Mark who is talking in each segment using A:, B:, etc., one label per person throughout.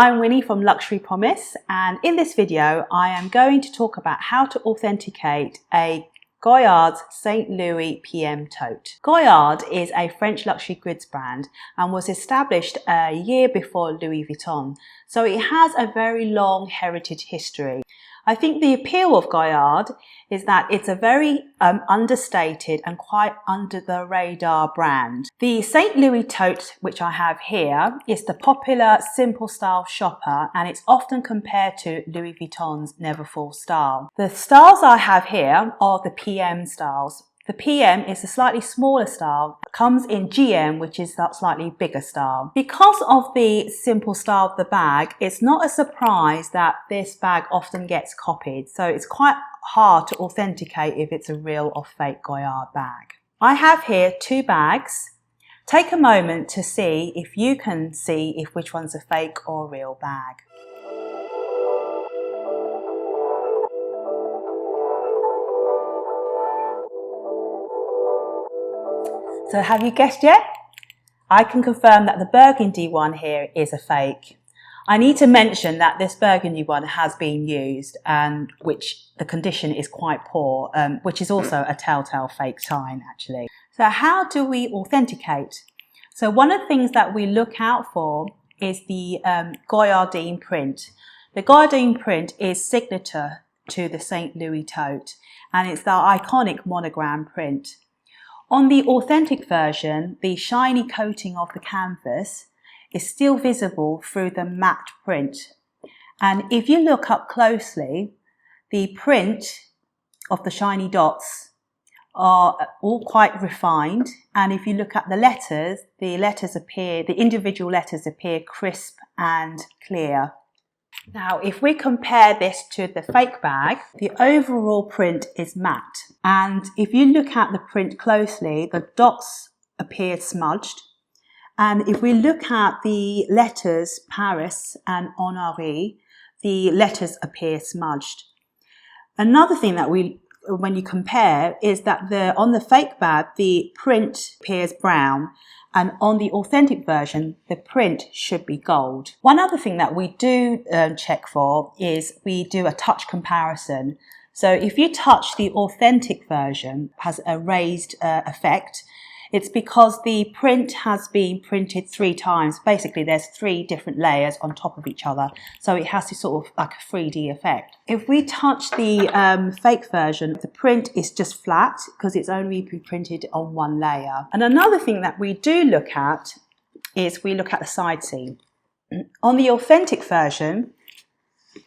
A: I'm Winnie from Luxury Promise, and in this video I am going to talk about how to authenticate a Goyard St. Louis PM tote. Goyard is a French luxury goods brand and was established a year before Louis Vuitton, so it has a very long heritage history. I think the appeal of Goyard is that it's a very understated and quite under the radar brand. The St. Louis tote, which I have here, is the popular simple style shopper, and it's often compared to Louis Vuitton's Neverfull style. The styles I have here are the PM styles. The PM is a slightly smaller style, comes in GM, which is that slightly bigger style. Because of the simple style of the bag, it's not a surprise that this bag often gets copied, so it's quite hard to authenticate if it's a real or fake Goyard bag. I have here two bags. Take a moment to see if you can see if which one's a fake or real bag. So have you guessed yet? I can confirm that the burgundy one here is a fake. I need to mention that this burgundy one has been used, and which the condition is quite poor, which is also a telltale fake sign actually. So how do we authenticate? So one of the things that we look out for is the Goyardine print. The Goyardine print is signature to the St. Louis tote, and it's the iconic monogram print. On the authentic version, the shiny coating of the canvas is still visible through the matte print. And if you look up closely, the print of the shiny dots are all quite refined. And if you look at the individual letters appear crisp and clear. Now, if we compare this to the fake bag, the overall print is matte. And if you look at the print closely, the dots appear smudged. And if we look at the letters Paris and Honoré, the letters appear smudged. Another thing that when you compare, is that on the fake bag, the print appears brown, and on the authentic version, the print should be gold. One other thing that we do check for is we do a touch comparison. So if you touch the authentic version, has a raised effect, it's because the print has been printed 3 times. Basically, there's 3 different layers on top of each other. So it has this sort of like a 3D effect. If we touch the fake version, the print is just flat because it's only been printed on 1 layer. And another thing that we do look at is we look at the side seam. On the authentic version,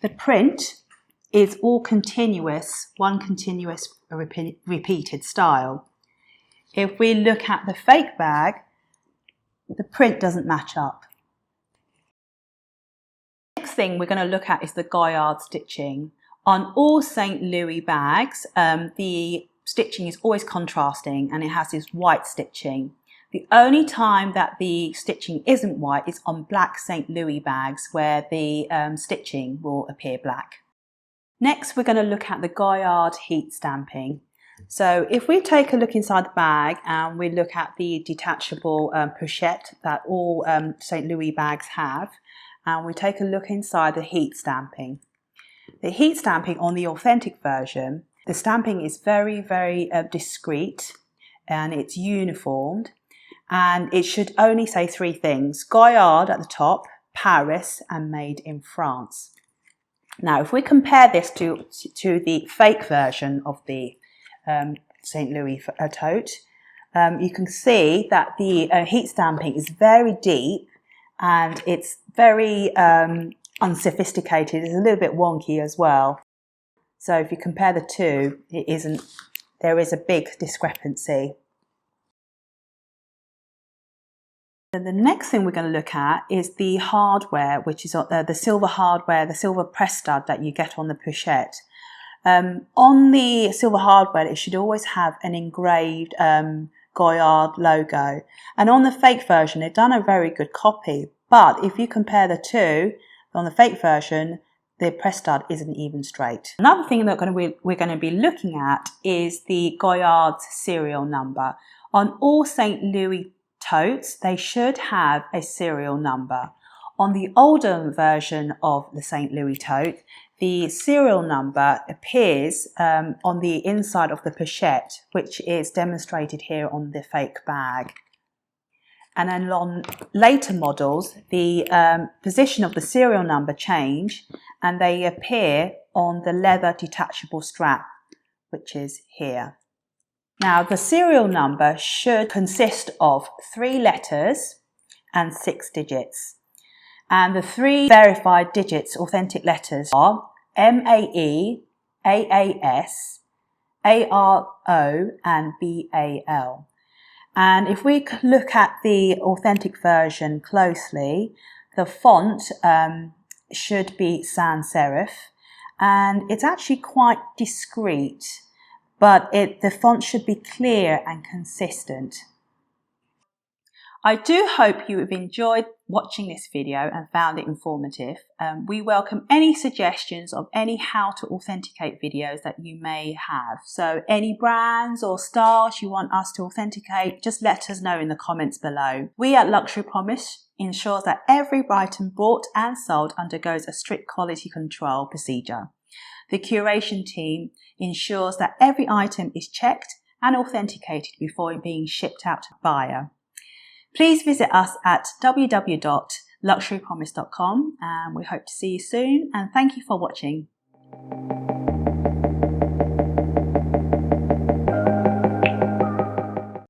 A: the print is all continuous, one continuous repeated style. If we look at the fake bag, the print doesn't match up. Next thing we're going to look at is the Goyard stitching. On all St. Louis bags, the stitching is always contrasting and it has this white stitching. The only time that the stitching isn't white is on black St. Louis bags, where the stitching will appear black. Next, we're going to look at the Goyard heat stamping. So if we take a look inside the bag and we look at the detachable pochette that all St. Louis bags have, and we take a look inside the heat stamping. The heat stamping on the authentic version, the stamping is very, very discreet and it's uniformed, and it should only say 3 things: Goyard at the top, Paris, and made in France. Now, if we compare this to the fake version of the St. Louis tote, you can see that the heat stamping is very deep and it's very unsophisticated. It's a little bit wonky as well. So if you compare the two, there is a big discrepancy. And the next thing we're going to look at is the hardware, which is the silver hardware, the silver press stud that you get on the pochette. On the silver hardware, it should always have an engraved Goyard logo. And on the fake version, they've done a very good copy. But if you compare the two, on the fake version, the press stud isn't even straight. Another thing that we're going to be looking at is the Goyard's serial number. On all St. Louis totes, they should have a serial number. On the older version of the St. Louis tote, the serial number appears on the inside of the pochette, which is demonstrated here on the fake bag. And then on later models, the position of the serial number change and they appear on the leather detachable strap, which is here. Now, the serial number should consist of 3 letters and 6 digits. And the 3 verified digits, authentic letters, are MAE, AAS, ARO, and BAL. And if we look at the authentic version closely, the font should be sans serif, and it's actually quite discreet, but the font should be clear and consistent. I do hope you have enjoyed watching this video and found it informative. We welcome any suggestions of any how to authenticate videos that you may have. So any brands or styles you want us to authenticate, just let us know in the comments below. We at Luxury Promise ensures that every item bought and sold undergoes a strict quality control procedure. The curation team ensures that every item is checked and authenticated before being shipped out to the buyer. Please visit us at www.luxurypromise.com and we hope to see you soon, and thank you for watching.